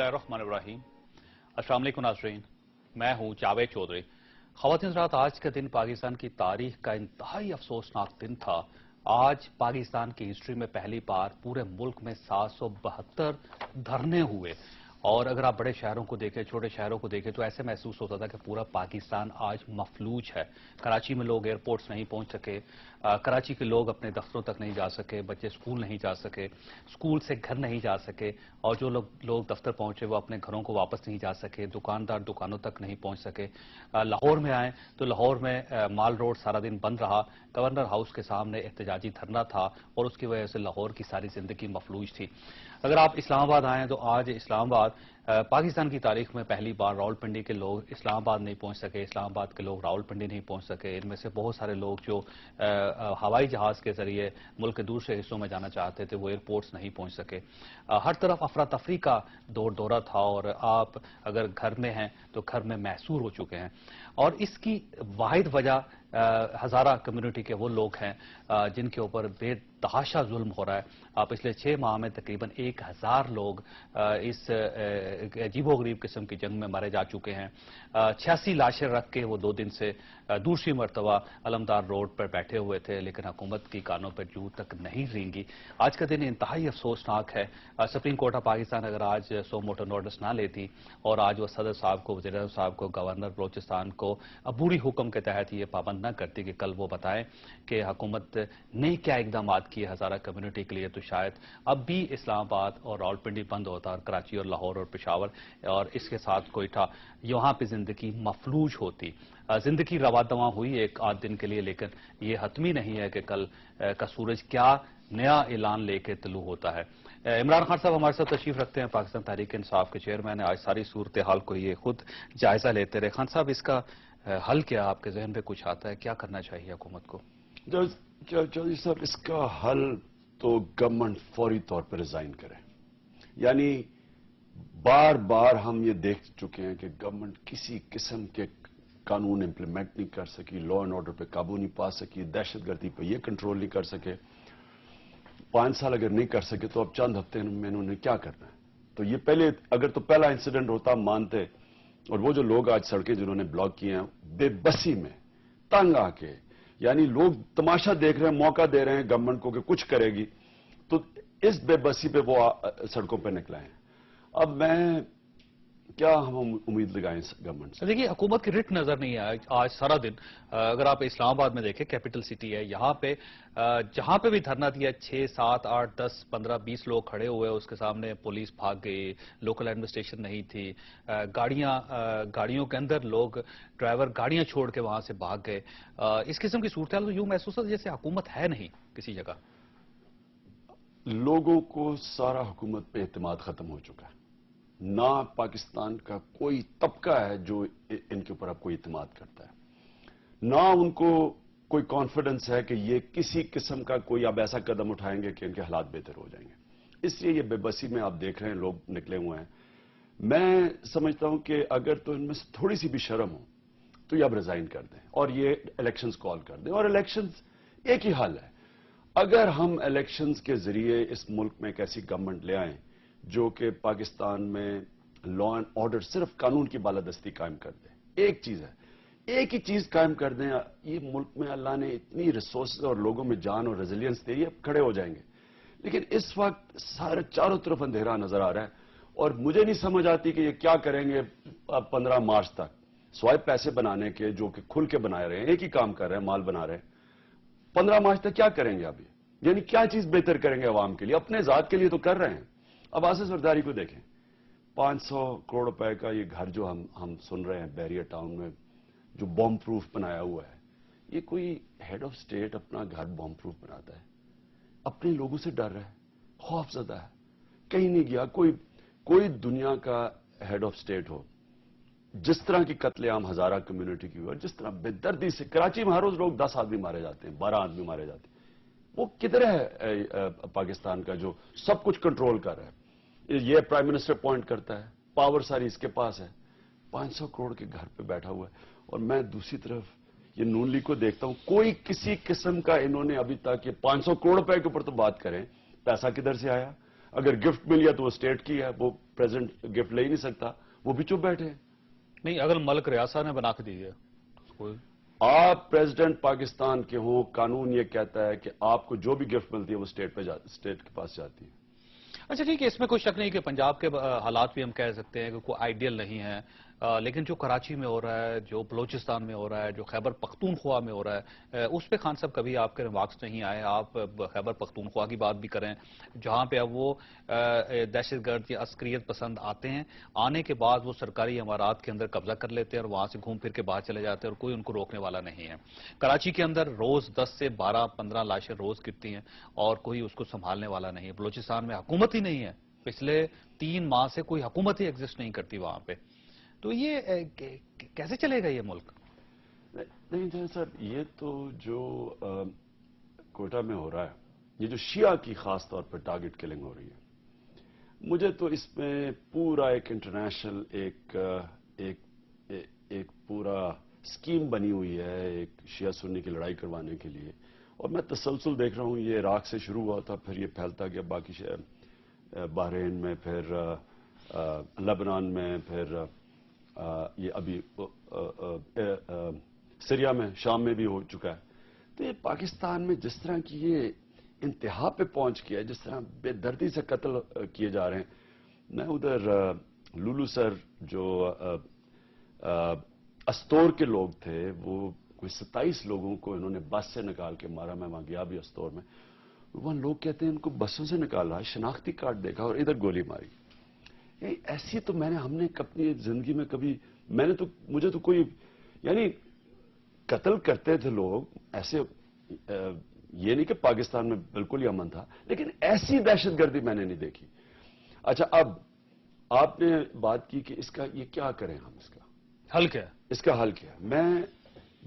बिस्मिल्लाहिर्रहमानिर्रहीम। अस्सलाम वालेकुम नाज़रीन, मैं हूं जावेद चौधरी। ख़वातीन हज़रात, आज का दिन पाकिस्तान की तारीख का इंतहाई अफसोसनाक दिन था। आज पाकिस्तान की हिस्ट्री में पहली बार पूरे मुल्क में 772 धरने हुए। और अगर आप बड़े शहरों को देखें, छोटे शहरों को देखें, तो ऐसे महसूस होता था कि पूरा पाकिस्तान आज मफलूज है। कराची में लोग एयरपोर्ट्स नहीं पहुंच सके, कराची के लोग अपने दफ्तरों तक नहीं जा सके, बच्चे स्कूल नहीं जा सके, स्कूल से घर नहीं जा सके, और जो लोग दफ्तर पहुंचे वो अपने घरों को वापस नहीं जा सके, दुकानदार दुकानों तक नहीं पहुंच सके। लाहौर में आए तो लाहौर में माल रोड सारा दिन बंद रहा। गवर्नर हाउस के सामने एहतजाजी धरना था और उसकी वजह से लाहौर की सारी जिंदगी मफलूज थी। अगर आप इस्लामाबाद आए तो आज इस्लामाबाद पाकिस्तान की तारीख में पहली बार रावलपिंडी के लोग इस्लामाबाद नहीं पहुंच सके, इस्लामाबाद के लोग रावलपिंडी नहीं पहुंच सके। इनमें से बहुत सारे लोग जो हवाई जहाज के जरिए मुल्क के दूसरे हिस्सों में जाना चाहते थे वो एयरपोर्ट्स नहीं पहुंच सके। हर तरफ अफरा तफरी का दौरा था और आप अगर घर में हैं तो घर में महसूर हो चुके हैं। और इसकी वाहिद वजह हजारा कम्युनिटी के वो लोग हैं जिनके ऊपर बेतहाशा जुल्म हो रहा है। पिछले 6 माह में तकरीबन 1000 लोग इस अजीबोगरीब किस्म की जंग में मारे जा चुके हैं। 86 लाशें रख के वो 2 दिन से दूसरी मरतबा अलमदार रोड पर बैठे हुए थे, लेकिन हुकूमत की कानों पर जू तक नहीं रेंगी। आज का दिन इंतहाई अफसोसनाक है। सुप्रीम कोर्ट ऑफ पाकिस्तान अगर आज सो मोटो नोटिस ना लेती और आज वो सदर साहब को, वज़ीर आज़म साहब को, गवर्नर बलोचिस्तान को अबूरी हुक्म के तहत ये पाबंद न करती कि कल वो बताएं कि हुकूमत ने क्या इकदाम किए हज़ारा कम्युनिटी के लिए, तो शायद अब भी इस्लामाबाद और रावलपिंडी बंद होता और कराची और लाहौर और पेशावर और इसके साथ कोयटा, यहाँ पे जिंदगी मफलूज होती। जिंदगी रवा दवा हुई एक आध दिन के लिए, लेकिन ये हतमी नहीं है कि कल का सूरज क्या नया ऐलान लेके तलू होता है। इमरान खान साहब हमारे साथ तशरीफ रखते हैं, पाकिस्तान तहरीक इंसाफ के चेयरमैन है। आज सारी सूरत हाल को ये खुद जायजा लेते रहे। खान साहब, इसका हल क्या आपके जहन पे कुछ आता है? क्या करना चाहिए हुकूमत को? चौधरी साहब, इसका हल तो गवर्नमेंट फौरी तौर पर रिजाइन करे। यानी बार बार हम ये देख चुके हैं कि गवर्नमेंट किसी किस्म के कानून इंप्लीमेंट नहीं कर सकी, लॉ एंड ऑर्डर पे काबू नहीं पा सकी, दहशतगर्दी पे ये कंट्रोल नहीं कर सके। 5 साल अगर नहीं कर सके तो अब चंद हफ्ते में इन्होंने क्या करना है? तो ये पहले, अगर तो पहला इंसिडेंट होता मानते, और वो जो लोग आज सड़कें जिन्होंने ब्लॉक किए हैं बेबसी में तंग आके, यानी लोग तमाशा देख रहे हैं, मौका दे रहे हैं गवर्नमेंट को कि कुछ करेगी, तो इस बेबसी पे वो सड़कों पे निकले हैं। अब मैं क्या हम उम्मीद लगाएं गवर्नमेंट से? देखिए, हुकूमत की रिट नजर नहीं है आज सारा दिन। अगर आप इस्लामाबाद में देखें, कैपिटल सिटी है, यहाँ पे जहां पे भी धरना दिया 6, 7, 8, 10, 15, 20 लोग खड़े हुए, उसके सामने पुलिस भाग गई, लोकल एडमिनिस्ट्रेशन नहीं थी, गाड़ियों के अंदर लोग, ड्राइवर गाड़ियां छोड़ के वहां से भाग गए। इस किस्म की सूरत हाल तो यूं महसूस होता है जैसे हुकूमत है नहीं किसी जगह। लोगों को सारा हुकूमत पे एतमाद खत्म हो चुका है। ना पाकिस्तान का कोई तबका है जो इनके ऊपर अब कोई इत्मीनान करता है, ना उनको कोई कॉन्फिडेंस है कि ये किसी किस्म का कोई अब ऐसा कदम उठाएंगे कि इनके हालात बेहतर हो जाएंगे। इसलिए ये बेबसी में आप देख रहे हैं लोग निकले हुए हैं। मैं समझता हूं कि अगर तो इनमें से थोड़ी सी भी शर्म हो तो ये अब रिजाइन कर दें और ये इलेक्शंस कॉल कर दें। और इलेक्शंस एक ही हल है। अगर हम इलेक्शंस के जरिए इस मुल्क में एक ऐसी गवर्नमेंट ले आएं जो कि पाकिस्तान में लॉ एंड ऑर्डर, सिर्फ कानून की बालादस्ती कायम कर दे, एक चीज है, एक ही चीज कायम कर दें। ये मुल्क में अल्लाह ने इतनी रिसोर्सेज और लोगों में जान और रेजिलियंस दी है, खड़े हो जाएंगे। लेकिन इस वक्त सारे चारों तरफ अंधेरा नजर आ रहा है और मुझे नहीं समझ आती कि ये क्या करेंगे 15 मार्च तक, स्वाय पैसे बनाने के जो कि खुल के बना रहे हैं, एक ही काम कर रहे हैं, माल बना रहे हैं। 15 मार्च तक क्या करेंगे अभी? यानी क्या चीज बेहतर करेंगे अवाम के लिए? अपने जात के लिए तो कर रहे हैं। अब आसिफ जरदारी को देखें, 500 करोड़ रुपए का ये घर जो हम सुन रहे हैं बैरियर टाउन में, जो बॉम्ब प्रूफ बनाया हुआ है, ये कोई हेड ऑफ स्टेट अपना घर बॉम्ब प्रूफ बनाता है? अपने लोगों से डर रहा है, खौफजदा है, कहीं नहीं गया। कोई दुनिया का हेड ऑफ स्टेट हो, जिस तरह की कत्लेआम हजारा कम्युनिटी की हुई और जिस तरह बेदर्दी से कराची में हर रोज लोग 10 आदमी मारे जाते हैं, 12 आदमी मारे जाते हैं, वो किधर है पाकिस्तान का जो सब कुछ कंट्रोल कर रहा है? ये प्राइम मिनिस्टर पॉइंट करता है, पावर सारी इसके पास है, 500 करोड़ के घर पे बैठा हुआ है। और मैं दूसरी तरफ ये नून लीग को देखता हूं, कोई किसी किस्म का इन्होंने अभी तक ये 500 करोड़ रुपए के ऊपर तो बात करें, पैसा किधर से आया? अगर गिफ्ट मिल गया तो वो स्टेट की है, वो प्रेसिडेंट गिफ्ट ले ही नहीं सकता, वो भी चुप बैठे हैं। नहीं, अगर मलिक रियासत ने बना के दी है कोई, आप प्रेसिडेंट पाकिस्तान के हो, कानून ये कहता है कि आपको जो भी गिफ्ट मिलती है वो स्टेट के पास जाती है। अच्छा ठीक है, इसमें कोई शक नहीं कि पंजाब के हालात भी हम कह सकते हैं कि कोई आइडियल नहीं है, लेकिन जो कराची में हो रहा है, जो बलूचिस्तान में हो रहा है, जो खैबर पख्तूनख्वा में हो रहा है, उस पे खान साहब कभी आपके रिमार्क्स नहीं आए। आप खैबर पख्तूनख्वा की बात भी करें, जहां पे अब वो दहशतगर्द या अस्करियत पसंद आते हैं, आने के बाद वो सरकारी इमारात के अंदर कब्जा कर लेते हैं और वहां से घूम फिर के बाहर चले जाते हैं और कोई उनको रोकने वाला नहीं है। कराची के अंदर रोज 10 से 12-15 लाशें रोज गिरती हैं और कोई उसको संभालने वाला नहीं है। बलूचिस्तान में हुकूमत ही नहीं है, पिछले 3 माह से कोई हुकूमत ही एग्जिस्ट नहीं करती वहां पे। तो ये कैसे चलेगा ये मुल्क? नहीं सर, ये तो जो कोयटा में हो रहा है, ये जो शिया की खास तौर पर टारगेट किलिंग हो रही है, मुझे तो इसमें पूरा एक इंटरनेशनल एक पूरा स्कीम बनी हुई है एक शिया सुन्नी की लड़ाई करवाने के लिए। और मैं तसलसल देख रहा हूं, ये इराक से शुरू हुआ था, फिर ये फैलता गया बाकी बहरीन में, फिर लेबनान में, फिर ये अभी सीरिया में, शाम में भी हो चुका है। तो ये पाकिस्तान में जिस तरह की ये इंतहा पे पहुंच गया है, जिस तरह बेदर्दी से कत्ल किए जा रहे हैं। मैं उधर लुलू सर जो अस्तोर के लोग थे, वो कोई 27 लोगों को इन्होंने बस से निकाल के मारा। मैं वहां गया भी अस्तोर में, वहां लोग कहते हैं इनको बसों से निकाला, शनाख्ती कार्ड देखा और इधर गोली मारी। ऐसी तो हमने अपनी जिंदगी में कभी, मुझे तो कोई, यानी कत्ल करते थे लोग ऐसे, ये नहीं कि पाकिस्तान में बिल्कुल ही अमन था, लेकिन ऐसी दहशतगर्दी मैंने नहीं देखी। अच्छा, अब आपने बात की कि इसका ये क्या करें, हम इसका हल क्या है? इसका हल क्या है? मैं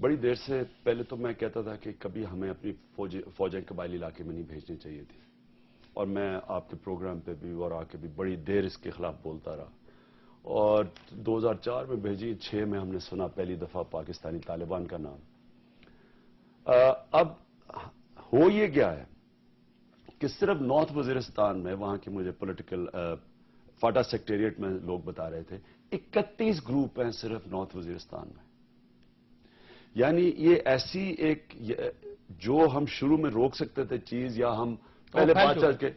बड़ी देर से पहले तो मैं कहता था कि कभी हमें अपनी फौजें कबायली इलाके में नहीं भेजनी चाहिए थी, और मैं आपके प्रोग्राम पे भी और आके भी बड़ी देर इसके खिलाफ बोलता रहा। और 2004 में भेजी, 6 में हमने सुना पहली दफा पाकिस्तानी तालिबान का नाम। अब हो ये गया है कि सिर्फ नॉर्थ वजीरिस्तान में, वहां के मुझे पॉलिटिकल फाटा सेक्रेटेरिएट में लोग बता रहे थे, 31 ग्रुप हैं सिर्फ नॉर्थ वजीरिस्तान में। यानी ये ऐसी एक, जो हम शुरू में रोक सकते थे चीज, या हम पहले बात चल के,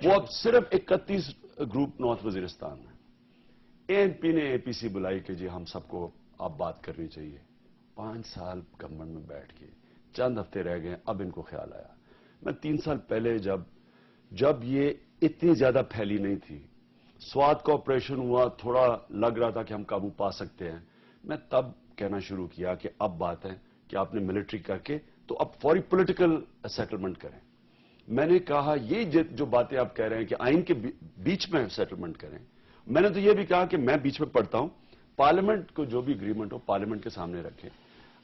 वो अब सिर्फ 31 ग्रुप नॉर्थ वजीरिस्तान में। एएनपी ने एपीसी बुलाई कि जी हम सबको अब बात करनी चाहिए। 5 साल गवर्नमेंट में बैठ के चंद हफ्ते रह गए, अब इनको ख्याल आया। मैं 3 साल पहले जब ये इतनी ज्यादा फैली नहीं थी, स्वात का ऑपरेशन हुआ, थोड़ा लग रहा था कि हम काबू पा सकते हैं, मैं तब कहना शुरू किया कि अब बात है कि आपने मिलिट्री करके तो अब फौरी पॉलिटिकल सेटलमेंट करें। मैंने कहा ये जो बातें आप कह रहे हैं कि आइन के बीच में सेटलमेंट करें, मैंने तो ये भी कहा कि मैं बीच में पढ़ता हूं, पार्लियामेंट को जो भी एग्रीमेंट हो पार्लियामेंट के सामने रखें,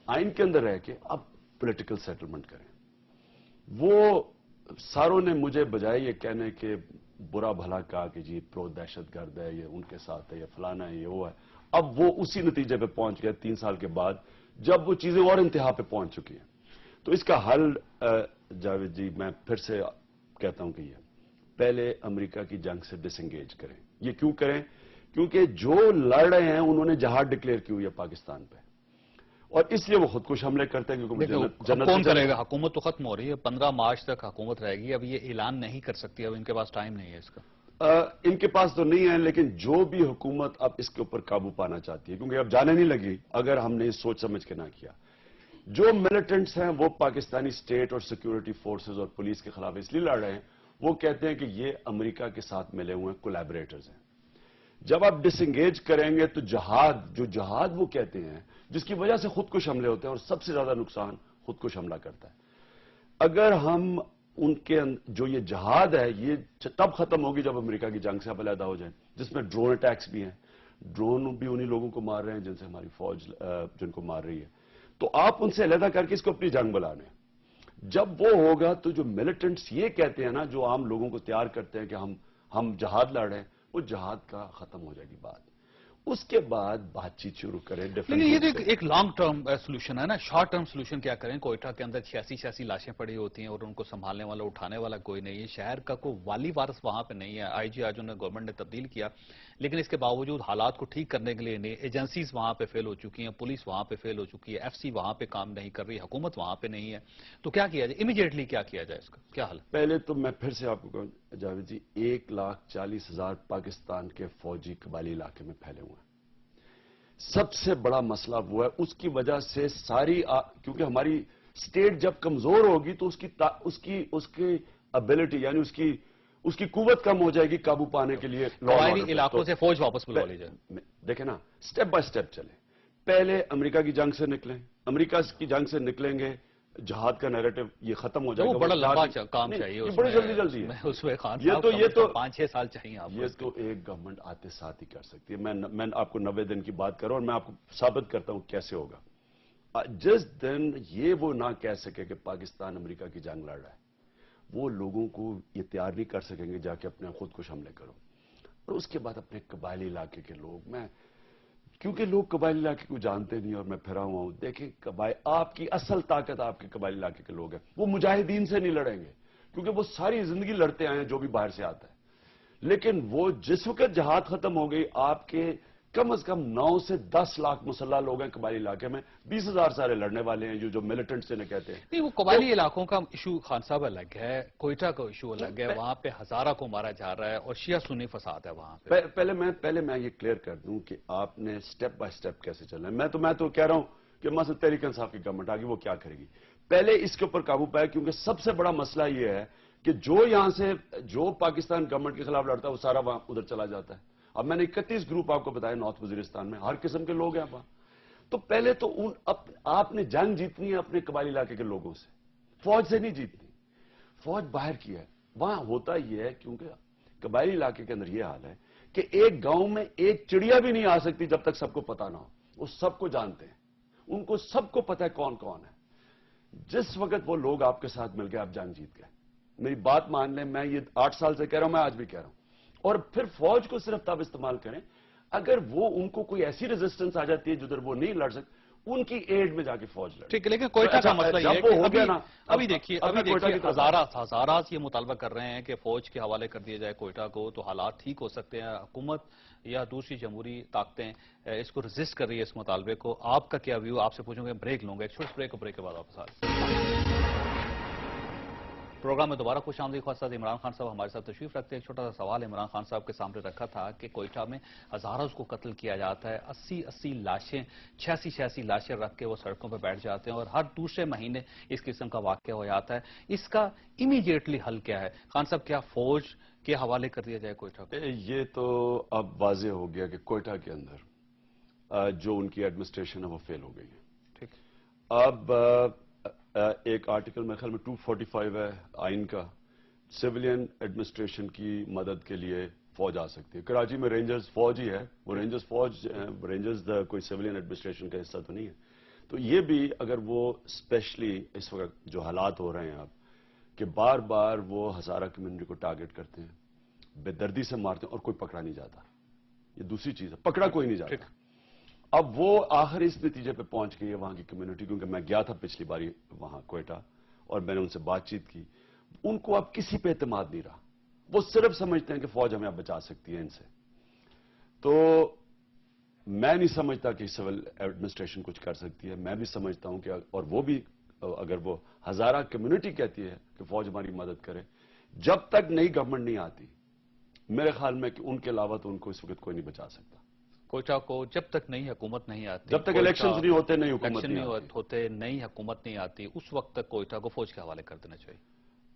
आइन के अंदर रह के अब पॉलिटिकल सेटलमेंट करें। वो सारों ने मुझे बजाय ये कहने के बुरा भला कहा कि जी प्रो दहशतगर्द है, ये उनके साथ है, ये फलाना है, ये वो है। अब वो उसी नतीजे पे पहुंच गए 3 साल के बाद, जब वो चीजें और इंतहा पे पहुंच चुकी हैं। तो इसका हल जावेद जी, मैं फिर से कहता हूं कि ये पहले अमेरिका की जंग से डिसएंगेज करें। ये क्यों करें? क्योंकि जो लड़ रहे हैं उन्होंने जहाद डिक्लेयर की हुई है पाकिस्तान पे, और इसलिए वो खुदकुश हमले करते हैं। क्योंकि कौन करेगा? हुकूमत तो खत्म हो रही है, 15 मार्च तक हुकूमत रहेगी। अब ये ऐलान नहीं कर सकती, अब इनके पास टाइम नहीं है इसका। इनके पास तो नहीं है, लेकिन जो भी हुकूमत अब इसके ऊपर काबू पाना चाहती है, क्योंकि अब जाने नहीं लगी अगर हमने सोच समझ के ना किया। जो मिलिटेंट्स हैं वो पाकिस्तानी स्टेट और सिक्योरिटी फोर्सेस और पुलिस के खिलाफ इसलिए लड़ रहे हैं, वो कहते हैं कि ये अमेरिका के साथ मिले हुए कोलैबोरेटर्स हैं। जब आप डिसएंगेज करेंगे तो जहाद वो कहते हैं, जिसकी वजह से खुदकुश हमले होते हैं और सबसे ज्यादा नुकसान खुदकुश हमला करता है। अगर हम उनके जो ये जहाद है, ये तब खत्म होगी जब अमेरिका की जंग से आप अलहदा हो जाए, जिसमें ड्रोन अटैक्स भी हैं। ड्रोन भी उन्हीं लोगों को मार रहे हैं जिनसे हमारी फौज जिनको मार रही है। तो आप उनसे अलहदा करके इसको अपनी जंग बुलाने। जब वो होगा तो जो मिलिटेंट्स ये कहते हैं ना, जो आम लोगों को तैयार करते हैं कि हम जहाद लड़ रहे हैं, वो जहाद का खत्म हो जाएगी बात। उसके बाद बातचीत शुरू करें। लेकिन ये तो एक लॉन्ग टर्म सोल्यूशन है ना। शॉर्ट टर्म सोल्यूशन क्या करें? कोयटा के अंदर 86 लाशें पड़ी होती हैं और उनको संभालने वाला उठाने वाला कोई नहीं है। शहर का कोई वाली वारस वहां पे नहीं है। आईजी आज उन्हें गवर्नमेंट ने तब्दील किया, लेकिन इसके बावजूद हालात को ठीक करने के लिए नहीं, एजेंसीज वहां पे फेल हो चुकी हैं, पुलिस वहां पे फेल हो चुकी है, एफसी वहां पे काम नहीं कर रही, हुकूमत वहां पे नहीं है। तो क्या किया जाए? इमीडिएटली क्या किया जाए? इसका क्या हल? पहले तो मैं फिर से आपको कहूं जावेद जी, 1,40,000 पाकिस्तान के फौजी कबायली इलाके में फैले हुए हैं। सबसे बड़ा मसला वो है, उसकी वजह से क्योंकि हमारी स्टेट जब कमजोर होगी तो उसकी एबिलिटी यानी उसकी कुव्वत कम हो जाएगी काबू पाने के लिए। कबायली इलाकों से फौज वापस बुलवा ली जाए। देखें ना, स्टेप बाय स्टेप चले। पहले अमेरिका की जंग से निकलें, अमेरिका की जंग से निकलेंगे, जहाद का नैरेटिव ये खत्म हो जाएगा। वो बड़ा लंबा काम चाहिए, बड़ी जल्दी है उसमें खान ये तो 5-6 साल चाहिए आपको। ये तो एक गवर्नमेंट आते साथ ही कर सकती है। मैं आपको 90 दिन की बात कर रहा हूं और मैं आपको साबित करता हूं कैसे होगा। जिस दिन ये वो ना कह सके कि पाकिस्तान अमेरिका की जंग लड़ रहा है, वो लोगों को ये तैयार नहीं कर सकेंगे जाके अपने खुद कुछ हमले करो। और उसके बाद अपने कबायली इलाके के लोग, क्योंकि लोग कबायली इलाके को जानते नहीं और मैं फिरा हुआ हूं, देखें आपकी असल ताकत आपके कबायली इलाके के लोग हैं। वो मुजाहिदीन से नहीं लड़ेंगे क्योंकि वो सारी जिंदगी लड़ते आए हैं जो भी बाहर से आता है। लेकिन वो जिस वक्त जहाद खत्म हो गई, आपके कम से कम 9 से 10 लाख मुसल्ला लोग हैं कबायली इलाके में, 20,000 सारे लड़ने वाले हैं जो मिलिटेंट्स इन्हें कहते हैं। नहीं, वो कबायली इलाकों का इशू खान साहब अलग है, कोयटा का इशू अलग है। वहां पे हजारा को मारा जा रहा है और शिया सुन्नी फसाद है वहां पे। पहले मैं ये क्लियर कर दूं कि आपने स्टेप बाय स्टेप कैसे चलना है। मैं तो कह रहा हूं कि मसलन तहरीक इंसाफ की गवर्नमेंट आ गई, वो क्या करेगी? पहले इसके ऊपर काबू पाए, क्योंकि सबसे बड़ा मसला ये है कि जो पाकिस्तान गवर्नमेंट के खिलाफ लड़ता है वो सारा वहां उधर चला जाता है। अब मैंने 31 ग्रुप आपको बताया नॉर्थ वजीरिस्तान में, हर किस्म के लोग हैं वहां। तो पहले तो आपने जंग जीतनी है अपने कबायली इलाके के लोगों से, फौज से नहीं जीतनी। फौज बाहर की है। वहां होता यह है, क्योंकि कबायली इलाके के अंदर यह हाल है कि एक गांव में एक चिड़िया भी नहीं आ सकती जब तक सबको पता ना हो। वो सबको जानते हैं, उनको सबको पता है कौन कौन है। जिस वक्त वो लोग आपके साथ मिल गए, आप जंग जीत गए। मेरी बात मान लें, मैं ये 8 साल से कह रहा हूं, मैं आज भी कह रहा हूं। और फिर फौज को सिर्फ तब इस्तेमाल करें अगर उनको कोई ऐसी रेजिस्टेंस आ जाती है जिधर वो नहीं लड़ सकते, उनकी एड में जाके फौज लड़े। ठीक है, लेकिन कोयटा का मसला ये है कि हो गया ना, अभी देखिए हजारात ये मुतालबा कर रहे हैं कि फौज के हवाले कर दिया जाए कोयटा को, तो हालात ठीक हो सकते हैं। हुकूमत या दूसरी जमहूरी ताकतें इसको रजिस्ट कर रही है इस मुतालबे को। आपका क्या व्यू? आपसे पूछूंगे, ब्रेक लूंगा, एक छोटे ब्रेक के बाद वापस आ रहे प्रोग्राम में दोबारा खुश आमदीद। ख्वाजा इमरान खान साहब हमारे साथ तशरीफ रखते हैं। एक छोटा सा सवाल इमरान खान साहब के सामने रखा था कि कोयटा में हजारों को कत्ल किया जाता है, 80 लाशें, 86 लाशें रख के वो सड़कों पर बैठ जाते हैं और हर दूसरे महीने इस किस्म का वाकया हो जाता है। इसका इमीडिएटली हल क्या है? खान साहब, क्या फौज के हवाले कर दिया जाए कोयटा को? ये तो अब वाजे हो गया कि कोयटा के अंदर जो उनकी एडमिनिस्ट्रेशन है वो फेल हो गई है। ठीक, अब एक आर्टिकल मेरे ख्याल में 245 है आइन का, सिविलियन एडमिनिस्ट्रेशन की मदद के लिए फौज आ सकती है। कराची में रेंजर्स फौज ही है, वो रेंजर्स कोई सिविलियन एडमिनिस्ट्रेशन का हिस्सा तो नहीं है। तो ये भी अगर वो स्पेशली इस वक्त जो हालात हो रहे हैं आप कि बार बार वो हजारा कम्युनिटी को टारगेट करते हैं, बेदर्दी से मारते हैं और कोई पकड़ा नहीं जाता। ये दूसरी चीज है, पकड़ा कोई नहीं जाता। अब वो आखिर इस नतीजे पे पहुंच गई है वहां की कम्युनिटी, क्योंकि मैं गया था पिछली बारी वहां कोयटा और मैंने उनसे बातचीत की। उनको अब किसी पे एतमाद नहीं रहा, वो सिर्फ समझते हैं कि फौज हमें अब बचा सकती है इनसे। तो मैं नहीं समझता कि सिविल एडमिनिस्ट्रेशन कुछ कर सकती है। मैं भी समझता हूं कि और वो भी अगर वो हजारा कम्युनिटी कहती है कि फौज हमारी मदद करे, जब तक नई गवर्नमेंट नहीं आती मेरे ख्याल में कि उनके अलावा तो उनको इस वक्त कोई नहीं बचा सकता। कोयटा को जब तक नई हुकूमत नहीं आती, जब तक इलेक्शंस नहीं होते, नई हुकूमत नहीं होते, नई हुकूमत नहीं आती, उस वक्त तक कोयटा को फौज के हवाले कर देना चाहिए।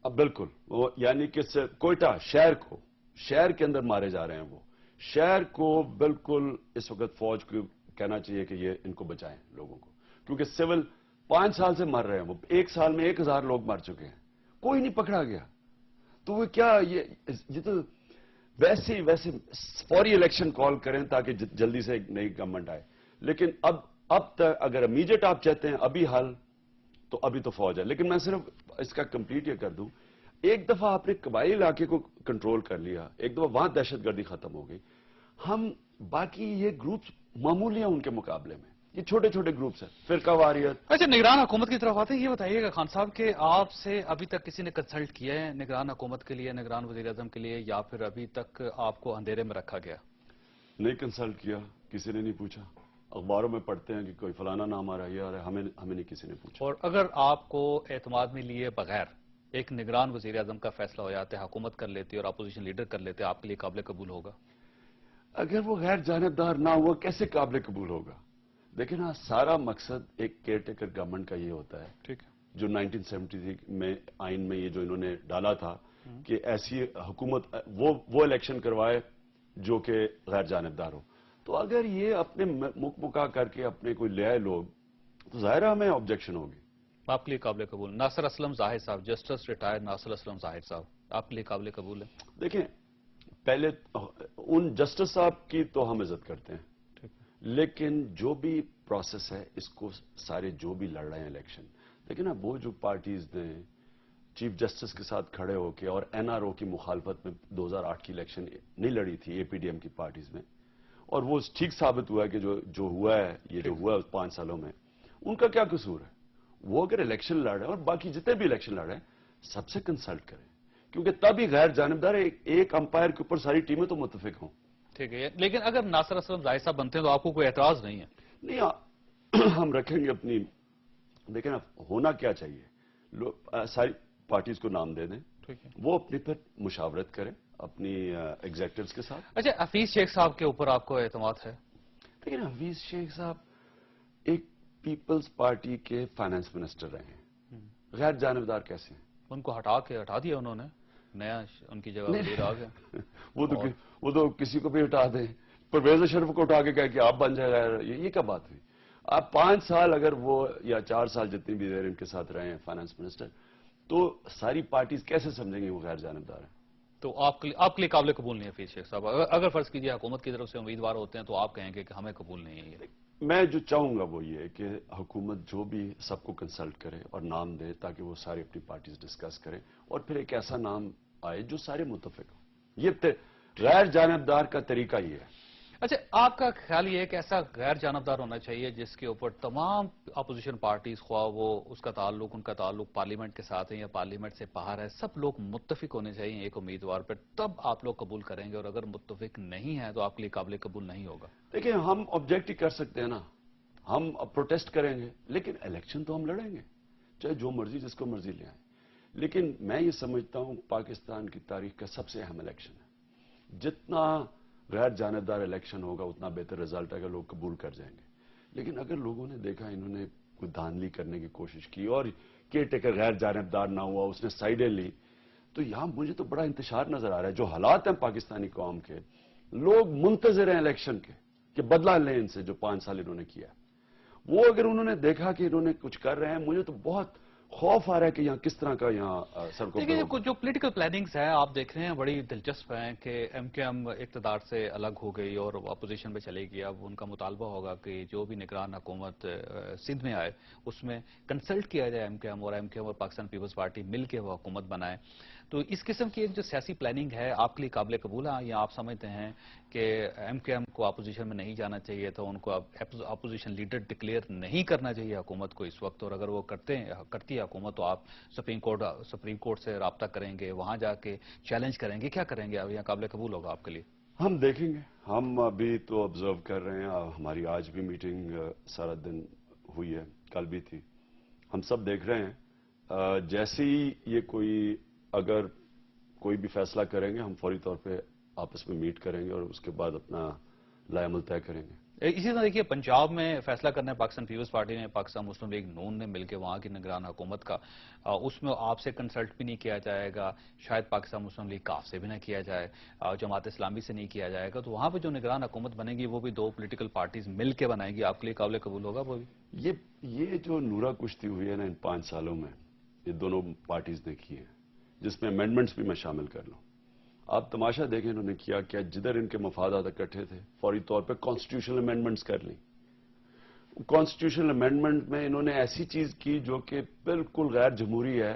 अब बिल्कुल, वो यानी कि कोयटा शहर के अंदर मारे जा रहे हैं, वो शहर को बिल्कुल इस वक्त फौज को कहना चाहिए कि ये इनको बचाएं लोगों को, क्योंकि सिविल 5 साल से मर रहे हैं। वो 1 साल में 1000 लोग मर चुके हैं, कोई नहीं पकड़ा गया। तो वो क्या ये तो वैसे फौरी इलेक्शन कॉल करें ताकि जल्दी से एक नई गवर्नमेंट आए। लेकिन अब तक अगर इमीडिएट आप चाहते हैं अभी हल, तो अभी तो फौज है। लेकिन मैं सिर्फ इसका कंप्लीट ये कर दूं, एक दफा आपने कबायली इलाके को कंट्रोल कर लिया, एक दफा वहां दहशतगर्दी खत्म हो गई, हम बाकी ये ग्रुप्स मामूली हैं उनके मुकाबले में, ये छोटे छोटे ग्रुप्स हैं, फिरका वारियत। अच्छा, निगरान हुकूमत की तरफ आते हैं, ये बताइएगा खान साहब कि आपसे अभी तक किसी ने कंसल्ट किया है निगरान हुकूमत के लिए, निगरान वज़ीर-ए-आज़म के लिए, या फिर अभी तक आपको अंधेरे में रखा गया? नहीं कंसल्ट किया, किसी ने नहीं पूछा। अखबारों में पढ़ते हैं कि कोई फलाना नाम आ रहा है, ये आ रहा है, हमें नहीं किसी ने पूछा। और अगर आपको एतमाद में लिए बगैर एक निगरान वज़ीर-ए-आज़म का फैसला हो जाता है, हुकूमत कर लेती है और अपोजिशन लीडर कर लेते हैं, आपके लिए काबिल कबूल होगा? अगर वो गैर जानिबदार ना हुआ कैसे काबिल कबूल होगा? देखिए ना, सारा मकसद एक केयर टेकर गवर्नमेंट का ये होता है, ठीक है, जो 1973 में आइन में ये जो इन्होंने डाला था कि ऐसी हुकूमत वो इलेक्शन करवाए जो कि गैर जानिबदार हो। तो अगर ये अपने मुका करके अपने कोई ले आए लोग, तो जाहिर है हमें ऑब्जेक्शन होगी। आपके लिए काबिल कबूल नासिर असलम जाहिर साहब, जस्टिस रिटायर्ड नासिर असलम जाहिर साहब, आपके लिए काबिल कबूल है? देखें, पहले उन जस्टिस साहब की तो हम इज्जत करते हैं, ठीक है, लेकिन जो भी प्रोसेस है इसको सारे जो भी लड़ रहे हैं इलेक्शन, देखिए ना, वो जो पार्टीज ने चीफ जस्टिस के साथ खड़े होकर और एनआरओ की मुखालफत में 2008 की इलेक्शन नहीं लड़ी थी एपीडीएम की पार्टीज में, और वो ठीक साबित हुआ है कि जो हुआ है, ये जो हुआ है 5 सालों में, उनका क्या कसूर है? वो अगर इलेक्शन लड़ रहे हैं, और बाकी जितने भी इलेक्शन लड़ रहे हैं, सबसे कंसल्ट करें, क्योंकि तभी गैर जानिबदार एक अंपायर के ऊपर सारी टीमें तो मुत्तफिक हों। ठीक है। लेकिन अगर नासिर असलम जाहिर साहब बनते हैं तो आपको कोई एतराज नहीं है? नहीं, हम रखेंगे अपनी। देखिए ना, होना क्या चाहिए, लोग सारी पार्टीज को नाम दे दें, ठीक है, वो अपनी पर मुशावरत करें अपनी एग्जेक्टिव्स के साथ। अच्छा, हफीज शेख साहब के ऊपर आपको एतमाद है? देखिए ना, हफीज शेख साहब एक पीपल्स पार्टी के फाइनेंस मिनिस्टर रहे हैं, गैर जानिबदार कैसे हैं? उनको हटा दिया उन्होंने, नया उनकी जगह वजीर आ गया। वो तो किसी को भी हटा दें, परवेज अशरफ को उठा के कहे कि आप बन जाएगा, ये क्या बात हुई? आप 5 साल अगर वो, या 4 साल जितनी भी देर इनके साथ रहे हैं फाइनेंस मिनिस्टर, तो सारी पार्टीज कैसे समझेंगी वो गैर जानिबदार है? तो आपके लिए काबिल कबूल नहीं है हफीज शेख साहब? अगर फर्ज कीजिए हुकूमत की तरफ से उम्मीदवार होते हैं तो आप कहेंगे कि हमें कबूल नहीं है ये? मैं जो चाहूंगा वो ये है कि हुकूमत जो भी सबको कंसल्ट करे और नाम दे, ताकि वो सारी अपनी पार्टीज डिस्कस करें और फिर एक ऐसा नाम आए जो सारे मुत्तफिक हो। ये गैर जानिबदार का तरीका ये है। अच्छा, आपका ख्याल ये है कि ऐसा गैर जानबदार होना चाहिए जिसके ऊपर तमाम अपोजिशन पार्टीज, ख्वाह वो उनका ताल्लुक पार्लियामेंट के साथ है या पार्लियामेंट से बाहर है, सब लोग मुत्तफिक होने चाहिए एक उम्मीदवार पर, तब आप लोग कबूल करेंगे, और अगर मुत्तफिक नहीं है तो आपके लिए काबिल कबूल नहीं होगा? देखिए, हम ऑब्जेक्ट ही कर सकते हैं ना, हम प्रोटेस्ट करेंगे, लेकिन इलेक्शन तो हम लड़ेंगे, चाहे जो मर्जी जिसको मर्जी ले आए। लेकिन मैं ये समझता हूं पाकिस्तान की तारीख का सबसे अहम इलेक्शन है। जितना गैर जानिबदार इलेक्शन होगा उतना बेहतर रिजल्ट आएगा, लोग कबूल कर जाएंगे। लेकिन अगर लोगों ने देखा इन्होंने कोई धांधली करने की कोशिश की और केयर टेकर गैर जानिबदार ना हुआ, उसने साइडें ली, तो यहां मुझे तो बड़ा इंतशार नजर आ रहा है। जो हालात हैं पाकिस्तानी कौम के, लोग मुंतजिर हैं इलेक्शन के कि बदला लें इनसे जो 5 साल इन्होंने किया। वो अगर उन्होंने देखा कि इन्होंने कुछ कर रहे हैं, मुझे तो बहुत खौफ आ रहा है कि यहाँ किस तरह का यहाँ सड़कों देखिए, पर जो पॉलिटिकल प्लानिंग्स है आप देख रहे हैं बड़ी दिलचस्प हैं कि एमकेएम इक़्तिदार से अलग हो गई और अपोजिशन में चली गई। अब उनका मुतालबा होगा कि जो भी निगरान हुकूमत सिंध में आए उसमें कंसल्ट किया जाए एमकेएम और पाकिस्तान पीपल्स पार्टी मिल के वो हुकूमत बनाए। तो इस किस्म की एक जो सियासी प्लानिंग है आपके लिए काबिल कबूल है, या आप समझते हैं कि एमकेएम को अपोजिशन में नहीं जाना चाहिए, तो उनको अब अपोजिशन लीडर डिक्लेयर नहीं करना चाहिए हुकूमत को इस वक्त, और अगर वो करती है हुकूमत तो आप सुप्रीम कोर्ट से राब्ता करेंगे, वहां जाके चैलेंज करेंगे, क्या करेंगे? अब यहाँ काबिल कबूल होगा आपके लिए? हम देखेंगे। हम अभी तो ऑब्जर्व कर रहे हैं, हमारी आज भी मीटिंग सारा दिन हुई है, कल भी थी, हम सब देख रहे हैं। जैसे ही ये अगर कोई भी फैसला करेंगे, हम फौरी तौर पे आपस में मीट करेंगे और उसके बाद अपना लाएमल तय करेंगे। इसी तरह देखिए, पंजाब में फैसला करना है पाकिस्तान पीपल्स पार्टी ने, पाकिस्तान मुस्लिम लीग नून ने मिलकर वहां की निगरान हुकूमत का, उसमें आपसे कंसल्ट भी नहीं किया जाएगा, शायद पाकिस्तान मुस्लिम लीग काफ से भी ना किया जाए, जमात इस्लामी से नहीं किया जाएगा, तो वहां पर जो निगरान हुकूमत बनेगी वो भी 2 पॉलिटिकल पार्टीज मिल के बनाएगी। आपके लिए काबिल कबूल होगा वो भी? ये जो नूरा कुश्ती हुई है ना इन 5 सालों में, ये दोनों पार्टीज ने की है, जिसमें अमेंडमेंट्स भी मैं शामिल कर लूं। आप तमाशा देखें इन्होंने किया क्या, जिधर इनके मफादात इकट्ठे थे फौरी तौर पे कॉन्स्टिट्यूशनल अमेंडमेंट्स कर ली। कॉन्स्टिट्यूशनल अमेंडमेंट में इन्होंने ऐसी चीज की जो कि बिल्कुल गैर जमहूरी है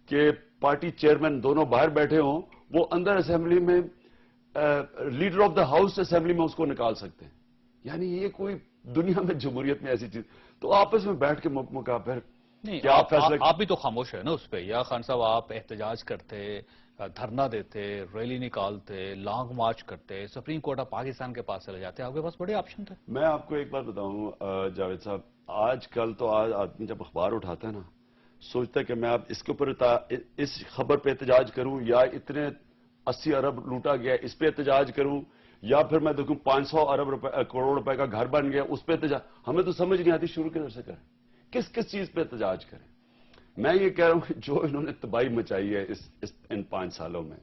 कि पार्टी चेयरमैन दोनों बाहर बैठे हों, वो अंदर असेंबली में leader of the house assembly में उसको निकाल सकते हैं। यानी ये कोई दुनिया में जमहूरियत में ऐसी चीज, तो आपस में बैठ के मुकमुका फिर नहीं, क्या आप भी तो खामोश है ना उस पर। या खान साहब, आप एहतजाज करते, धरना देते, रैली निकालते, लॉन्ग मार्च करते, सुप्रीम कोर्ट ऑफ पाकिस्तान के पास चले जाते, आपके पास बड़े ऑप्शन थे। मैं आपको एक बात बताऊं जावेद साहब, आजकल तो आज आदमी जब अखबार उठाता है ना, सोचता है कि मैं अब इसके ऊपर इस खबर पे एहतजाज करूं, या इतने 80 अरब लूटा गया इस पे एहतजाज करूं, या फिर मैं देखूं 500 अरब रुपए करोड़ रुपए का घर बन गया उस पे एहतजाज। हमें तो समझ नहीं आती शुरू किधर से करें, किस किस चीज पे एहतजाज करें। मैं ये कह रहा हूं कि जो इन्होंने तबाही मचाई है इन 5 सालों में,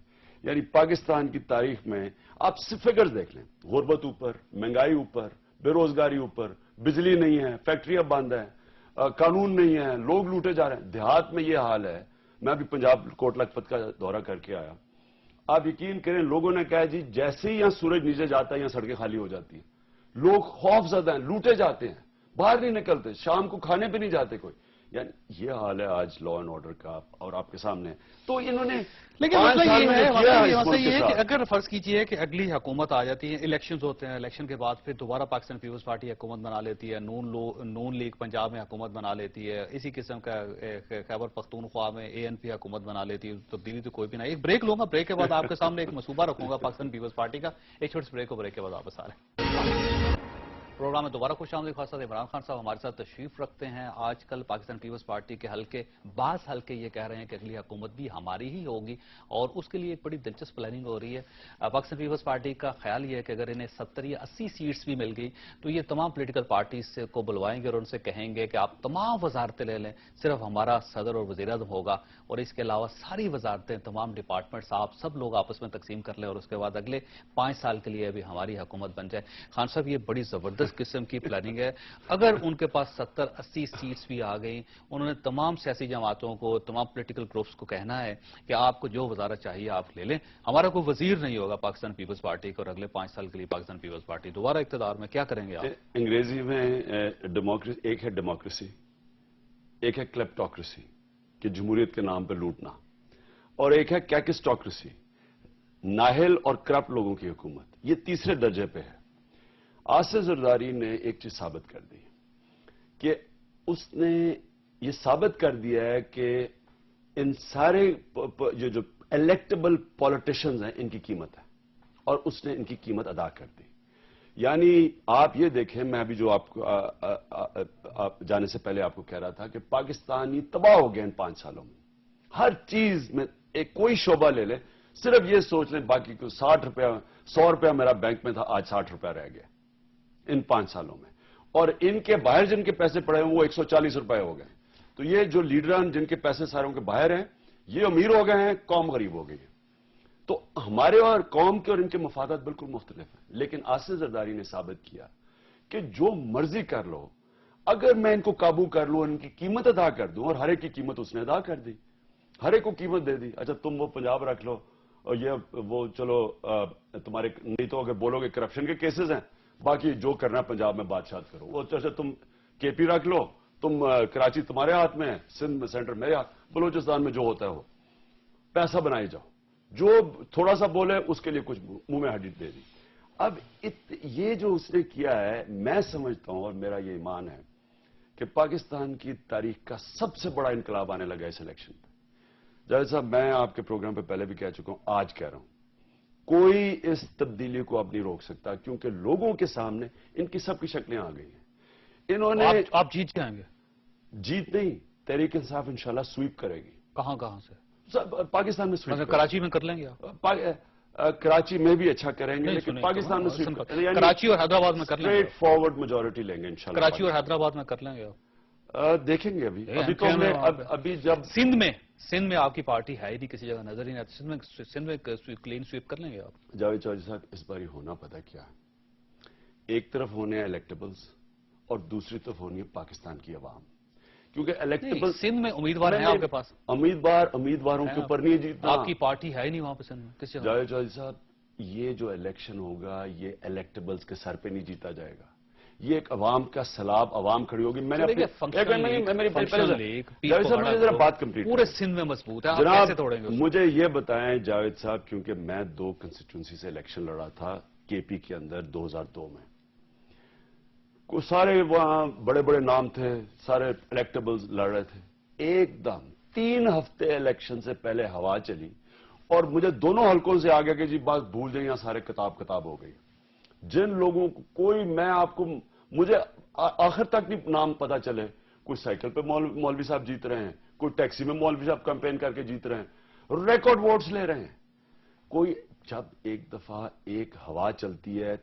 यानी पाकिस्तान की तारीख में, आप सिर्फ फिगर्स देख लें, गुर्बत ऊपर, महंगाई ऊपर, बेरोजगारी ऊपर, बिजली नहीं है, फैक्ट्रियां बंद हैं, कानून नहीं है, लोग लूटे जा रहे हैं। देहात में ये हाल है। मैं अभी पंजाब कोट लखपत का दौरा करके आया, आप यकीन करें लोगों ने कहा जी जैसे ही यहां सूरज नीचे जाता है यहां सड़कें खाली हो जाती हैं, लोग खौफजदा हैं, लूटे जाते हैं, बाहर नहीं निकलते, शाम को खाने पे नहीं जाते कोई। यानी ये हाल है आज लॉ एंड ऑर्डर का, और आपके सामने तो इन्होंने लेकिन 5 साल में जो किया है इस मुल्क के ये है कि साथ। अगर फर्ज कीजिए कि अगली हुकूमत आ जाती है, इलेक्शंस होते हैं, इलेक्शन के बाद फिर दोबारा पाकिस्तान पीपल्स पार्टी हुकूमत बना लेती है, नून लीग पंजाब में हुकूमत बना लेती है, इसी किस्म का खैबर पख्तूनख्वा में ANP हुकूमत बना लेती है, तब्दीली तो कोई भी नहीं। एक ब्रेक लूंगा, ब्रेक के बाद आपके सामने एक मसूबा रखूंगा पाकिस्तान पीपल्स पार्टी का। एक छोटे से ब्रेक को, ब्रेक के बाद वापस आ रहे हैं। प्रोग्राम में दोबारा खुशामदीद। खास साथ इमरान खान साहब हमारे साथ तशरीफ रखते हैं। आजकल पाकिस्तान पीपल्स पार्टी के हल्के, बास हल्के ये कह रहे हैं कि अगली हुकूमत भी हमारी ही होगी, और उसके लिए एक बड़ी दिलचस्प प्लानिंग हो रही है। पाकिस्तान पीपल्स पार्टी का ख्याल ये है कि अगर इन्हें 70 या 80 सीट्स भी मिल गई तो ये तमाम पोलिटिकल पार्टीज को बुलवाएंगे और उनसे कहेंगे कि आप तमाम वजारतें ले लें, सिर्फ हमारा सदर और वज़ीर-ए-आज़म होगा, और इसके अलावा सारी वजारतें, तमाम डिपार्टमेंट्स आप सब लोग आपस में तकसीम कर लें, और उसके बाद अगले 5 साल के लिए भी हमारी हुकूमत बन जाए। खान साहब, ये बड़ी जबरदस्त किस्म की प्लानिंग है। अगर उनके पास 70-80 सीट्स भी आ गई, उन्होंने तमाम सियासी जमातों को, तमाम पॉलिटिकल ग्रुप्स को कहना है कि आपको जो वजारत चाहिए आप ले लें, हमारा कोई वजीर नहीं होगा पाकिस्तान पीपल्स पार्टी को, और अगले 5 साल के लिए पाकिस्तान पीपल्स पार्टी दोबारा इख्तियार में, क्या करेंगे आप? अंग्रेजी में डेमोक्रेसी, एक है डेमोक्रेसी, एक है क्लेप्टोक्रेसी कि जमहूरियत के नाम पर लूटना, और एक है कैकिस्टोक्रेसी, नाहिल और करप्ट लोगों की हुकूमत। ये तीसरे दर्जे पे है। आसिफ जरदारी ने एक चीज साबित कर दी कि उसने ये साबित कर दिया है कि इन सारे जो इलेक्टेबल पॉलिटिशियंस हैं इनकी कीमत है, और उसने इनकी कीमत अदा कर दी। यानी आप ये देखें, मैं अभी जो आपको आप जाने से पहले आपको कह रहा था कि पाकिस्तानी तबाह हो गए इन 5 सालों में। हर चीज में एक कोई शोबा ले ले, सिर्फ ये सोच लें बाकी को 60 रुपया 100 रुपया मेरा बैंक में था, आज 60 रुपया रह गया इन 5 सालों में, और इनके बाहर जिनके पैसे पड़े हैं वो 140 रुपए हो गए। तो ये जो लीडर जिनके पैसे सारों के बाहर हैं, ये अमीर हो गए हैं, कौम गरीब हो गई है। तो हमारे और कौम के और इनके मफादात बिल्कुल मुख्तलिफ हैं। लेकिन आसिफ जरदारी ने साबित किया कि जो मर्जी कर लो, अगर मैं इनको काबू कर लूं, इनकी कीमत अदा कर दूं, और हर एक की कीमत उसने अदा कर दी, हर एक को कीमत दे दी। अच्छा तुम वो पंजाब रख लो, और ये वो चलो तुम्हारे नहीं तो अगर बोलोगे करप्शन के केसेस हैं, बाकी जो करना है पंजाब में बादशाह करो। वो अच्छा तुम KP रख लो, तुम कराची तुम्हारे हाथ में है, सिंध में सेंटर मेरे हाथ, बलूचिस्तान में जो होता है वो पैसा बनाई जाओ, जो थोड़ा सा बोले उसके लिए कुछ मुंह में हड्डी दे दी। अब ये जो उसने किया है, मैं समझता हूं और मेरा ये ईमान है कि पाकिस्तान की तारीख का सबसे बड़ा इनकलाब आने लगा इस इलेक्शन पे। जावेद साहब, मैं आपके प्रोग्राम पे पहले भी कह चुका हूं, आज कह रहा हूं, कोई इस तब्दीली को अब नहीं रोक सकता, क्योंकि लोगों के सामने इनकी सबकी शक्लें आ गई हैं। इन्होंने आप जीत जाएंगे? जीत नहीं, तहरीक इंसाफ इंशाल्लाह स्वीप करेगी। कहां कहां से? पाकिस्तान में स्वीप, कराची में कर लेंगे आप? कराची में भी अच्छा करेंगे, लेकिन पाकिस्तान में स्वीप, कराची और हैदराबाद में कर लेंगे, स्ट्रेट फॉरवर्ड मेजोरिटी लेंगे इंशाल्लाह। कराची और हैदराबाद में कर लेंगे आप? देखेंगे अभी तो हमने अभी जब सिंध में आपकी पार्टी है ही नहीं, किसी जगह नजर ही नहीं आती। सिंध में क्लीन स्वीप कर लेंगे आप? जावेद चौधरी साहब, इस बार होना पता क्या है, एक तरफ होने हैं इलेक्टेबल्स और दूसरी तरफ होनी है पाकिस्तान की आवाम, क्योंकि इलेक्टेबल सिंध में उम्मीदवार हैं आपके पास? उम्मीदवारों के ऊपर नहीं जीतना। आपकी पार्टी है ही नहीं वहां पे सिंध में, किस जगह? जावेद चौधरी साहब, ये जो इलेक्शन होगा ये इलेक्टेबल्स के सर पे नहीं जीता जाएगा, یہ ایک عوام کا سیلاب، عوام کھڑی ہوگی. میں نے ذرا بات کمپلیٹ پورے سندھ میں مضبوط ہے. جناب مجھے یہ بتائیں جاوید صاحب، کیونکہ میں 2 کنسٹیٹوئنسی سے الیکشن لڑا تھا کے پی کے اندر 2002 میں. سارے وہاں بڑے بڑے نام تھے، سارے الیکٹیبلز لڑ رہے تھے. ایک دم 3 ہفتے الیکشن سے پہلے ہوا چلی اور مجھے دونوں حلقوں سے آ گیا کہ جی بات بھول جائیں، سارے کتاب ہو گئی. جن لوگوں کو کوئی، میں آپ کو، مجھے آخر تک نہیں نام پتا چلے. کوئی سائیکل پہ مولوی صاحب جیت رہے ہیں، کوئی ٹیکسی میں مولوی صاحب کمپین کر کے جیت رہے ہیں، ریکارڈ ووٹس لے رہے ہیں. کوئی جب ایک دفعہ ایک ہوا چلتی ہے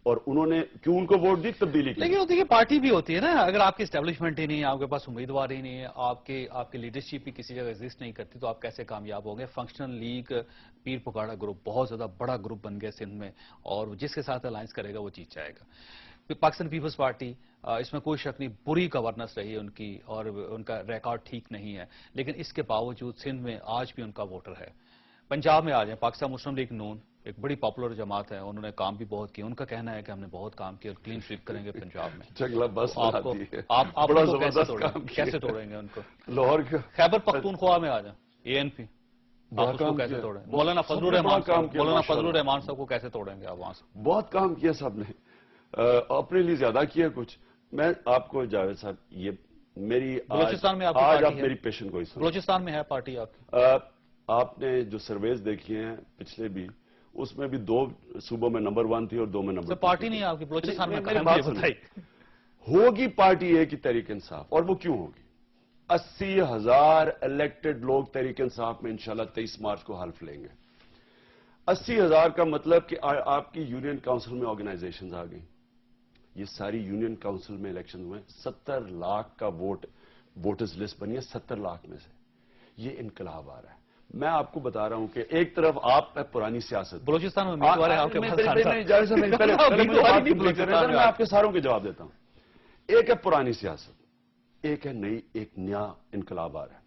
اور انہوں نے کیوں ان کو ووٹ دی؟ تبدیلی کی. لیکن دیکھیے پارٹی بھی ہوتی ہے نا، اگر آپ کی اسٹیبلشمنٹ ہی نہیں ہے، آپ کے پاس امیدوار ہی نہیں ہے، آپ کی لیڈرشپ ہی کسی جگہ ایگزسٹ نہیں کرتی، تو آپ کیسے کامیاب ہوں گے؟ فنکشنل لیگ پیر پکاڑا گروپ بہت زیادہ بڑا گروپ بن گیا سندھ میں، اور جس کے ساتھ الائنس کرے گا وہ جیت جائے گا. پاکستان پیپلز پارٹی، اس میں کوئی شک نہیں، بری گورننس رہی ہے ان کی اور ان کا ریکارڈ ٹھیک نہیں ہے، لیکن اس کے باوجود سندھ میں آج بھی ان کا ووٹر ہے. پنجاب میں آ جائیں، پاکستان مسلم لیگ نون ایک بڑی پاپولر جماعت ہے، انہوں نے کام بھی بہت کیا. ان کا کہنا ہے کہ ہم نے بہت کام کیا اور کلین سویپ کریں گے پنجاب میں. چنگلا بس آپ بڑا ان کو زبردست کیسے توڑیں گے ان کو؟ لاہور کا خیبر پختونخوا میں آ جائیں، اے این پی، آپ اس کو کیسے توڑیں؟ مولانا فضل الرحمان صاحب کو کیسے توڑیں گے آپ وہاں سے؟ بہت کام کیا سب نے، اپنے لیے زیادہ کیا کچھ. میں آپ کو جاوید صاحب، یہ میری بلوچستان میں آج آپ میری پیشن کو بلوچستان میں ہے پارٹی آپ کی؟ آپ نے جو سرویز دیکھی ہیں پچھلے بھی، اس میں بھی 2 صوبوں میں نمبر 1 تھی اور 2 میں نمبر 2 پارٹی نہیں ہے آپ کی بلوچستان میں؟ ہوگی پارٹی ایک ہی تحریک انصاف. اور وہ کیوں ہوگی؟ 80,000 الیکٹڈ لوگ تحریک انصاف میں انشاءاللہ 23 مارچ کو حلف لیں گے. 80,000 کا مطلب کہ آپ کی یونین کاؤنسل میں آرگنائزیشنز آ گئی. یہ ساری یونین کاؤنسل میں الیکشن ہوئے، 70 لاکھ کا ووٹرز لسٹ بنی ہے. 70 لاکھ میں سے یہ انقلاب آ رہا ہے. میں آپ کو بتا رہا ہوں کہ ایک طرف آپ پرانی سیاست، بلوچستان میں امیدوار ہے آپ کے میں آپ کے ساروں کے جواب دیتا ہوں. ایک ہے پرانی سیاست، ایک ہے نئی، ایک نیا انقلاب آ رہا ہے.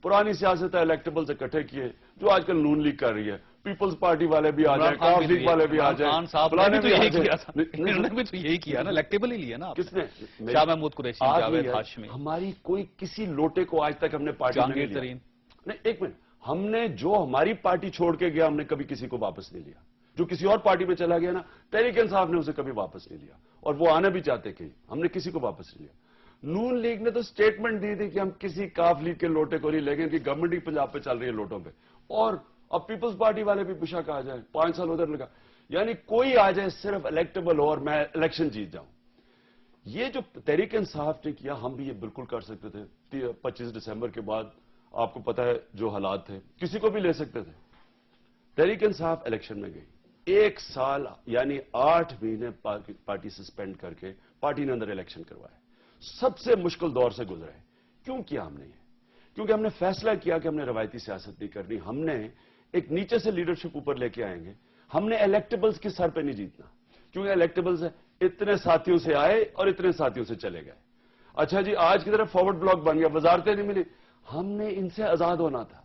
پرانی سیاست ہے الیکٹیبلز اکٹھے کیے، جو آج کل نون لیگ کر رہی ہے. پیپلز پارٹی والے بھی آ جائیں، کاف لیگ والے بھی آ جائیں. انہوں نے بھی تو یہی کیا نا، الیکٹیبل ہی لیا نا. کس نے؟ شاہ محمود قریشی، جاوید ہاشمی. ہماری کوئی کسی لوٹے کو آج تک ہم نے پارٹی میں نہیں لیا. نہیں، ایک منٹ، ہم نے جو ہماری پارٹی چھوڑ کے گیا ہم نے کبھی کسی کو واپس نہیں لیا. جو کسی اور پارٹی میں چلا گیا نا، تحریک انصاف نے اسے کبھی واپس نہیں لیا، اور وہ آنا بھی چاہتے کہیں، ہم نے کسی کو واپس نہیں لیا. نون لیگ نے تو سٹیٹمنٹ دی تھی کہ ہم کسی کاف لیگ کے لوٹے کو نہیں لیں گے، کہ گورنمنٹ ہی پنجاب پہ چل رہی ہے لوٹوں پہ. اور اب پیپلز پارٹی والے بھی بشک آ جائیں، 5 سال ادھر لگا، یعنی کوئی آ جائے صرف الیکٹیبل ہو اور میں الیکشن جیت جاؤں. یہ جو تحریک انصاف نے کیا، ہم بھی یہ بالکل کر سکتے تھے. 25 دسمبر کے بعد آپ کو پتا ہے جو حالات تھے، کسی کو بھی لے سکتے تھے. تحریک انصاف الیکشن میں گئی، 1 سال یعنی 8 مہینے پارٹی سسپینڈ کر کے پارٹی نے اندر الیکشن کروائے. سب سے مشکل دور سے گزرے. کیوں کیا ہم نے یہ؟ کیونکہ ہم نے فیصلہ کیا کہ ہم نے روایتی سیاست نہیں کرنی، ہم نے ایک نیچے سے لیڈرشپ اوپر لے کے آئیں گے. ہم نے الیکٹیبلز کے سر پہ نہیں جیتنا، کیونکہ الیکٹیبلز اتنے ساتھیوں سے آئے اور اتنے ساتھیوں سے چلے گئے. اچھا جی، آج کی طرف فارورڈ بلاک بن گیا، وزارتیں نہیں ملی. ہم نے ان سے آزاد ہونا تھا.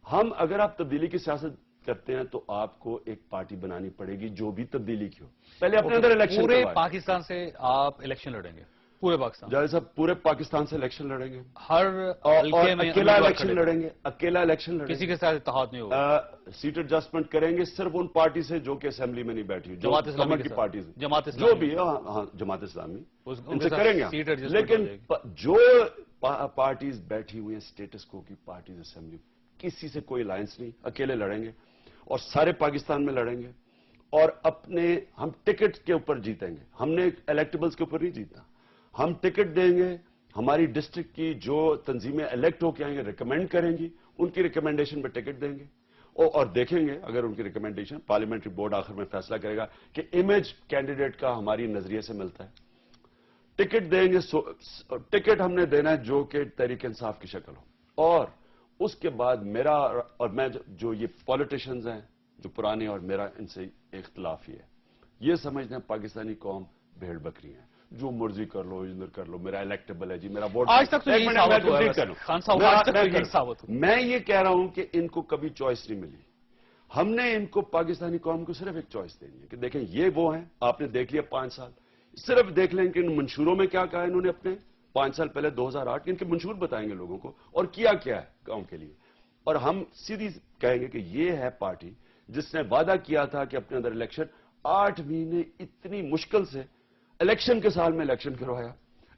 ہم اگر آپ تبدیلی کی سیاست کرتے ہیں تو آپ کو ایک پارٹی بنانی پڑے گی جو بھی تبدیلی کی ہو. پہلے اپنے اندر الیکشن پورے پاکستان سے آپ الیکشن لڑیں گے؟ پورے پاکستان؟ جاوید صاحب، پورے پاکستان سے الیکشن لڑیں گے، ہر حلقے میں اکیلا الیکشن لڑیں گے، اکیلا الیکشن لڑیں گے. کسی کے ساتھ اتحاد نہیں ہوگا. سیٹ ایڈجسٹمنٹ کریں گے صرف ان پارٹی سے جو کہ اسمبلی میں نہیں بیٹھی، جماعت اسلامی کی پارٹی سے، جماعت اسلامی جو بھی، ہاں جماعت اسلامی، ان سے کریں گے. لیکن جو پارٹیز بیٹھی ہوئی ہیں اسٹیٹس کو کی پارٹیز اسمبلی، کسی سے کوئی الائنس نہیں، اکیلے لڑیں گے اور سارے پاکستان میں لڑیں گے. اور اپنے ہم ٹکٹ کے اوپر جیتیں گے، ہم نے الیکٹیبلز کے اوپر نہیں جیتنا. ہم ٹکٹ دیں گے، ہماری ڈسٹرکٹ کی جو تنظیمیں الیکٹ ہو کے آئیں گے ریکمینڈ کریں گی، ان کی ریکمینڈیشن پہ ٹکٹ دیں گے. اور دیکھیں گے اگر ان کی ریکمینڈیشن پارلیمنٹری بورڈ آخر میں فیصلہ کرے گا کہ امیج کینڈیڈیٹ کا ہماری نظریے سے ملتا ہے، ٹکٹ دیں گے. ٹکٹ ہم نے دینا ہے جو کہ تحریک انصاف کی شکل ہو. اور اس کے بعد میرا اور میں جو یہ پالیٹیشنز ہیں جو پرانے، اور میرا ان سے اختلاف ہی ہے، یہ سمجھتے ہیں پاکستانی قوم بھیڑ بکری ہیں، جو مرضی کر لو، ادھر کر لو، میرا الیکٹیبل ہے جی، میرا ووٹ. آج تک تو یہی ثابت ہوا ہے. میں یہ کہہ رہا ہوں کہ ان کو کبھی چوائس نہیں ملی. ہم نے ان کو، پاکستانی قوم کو صرف ایک چوائس دینی ہے کہ دیکھیں یہ وہ ہیں، آپ نے دیکھ لیا 5 سال، صرف دیکھ لیں کہ ان منشوروں میں کیا کہا انہوں نے اپنے 5 سال پہلے 2008 کے ان کے منشور بتائیں گے لوگوں کو اور کیا کیا ہے قوم کے لیے. اور ہم سیدھی کہیں گے کہ یہ ہے پارٹی جس نے وعدہ کیا تھا کہ اپنے اندر الیکشن 8 مہینے اتنی مشکل سے الیکشن کے سال میں الیکشن کروایا,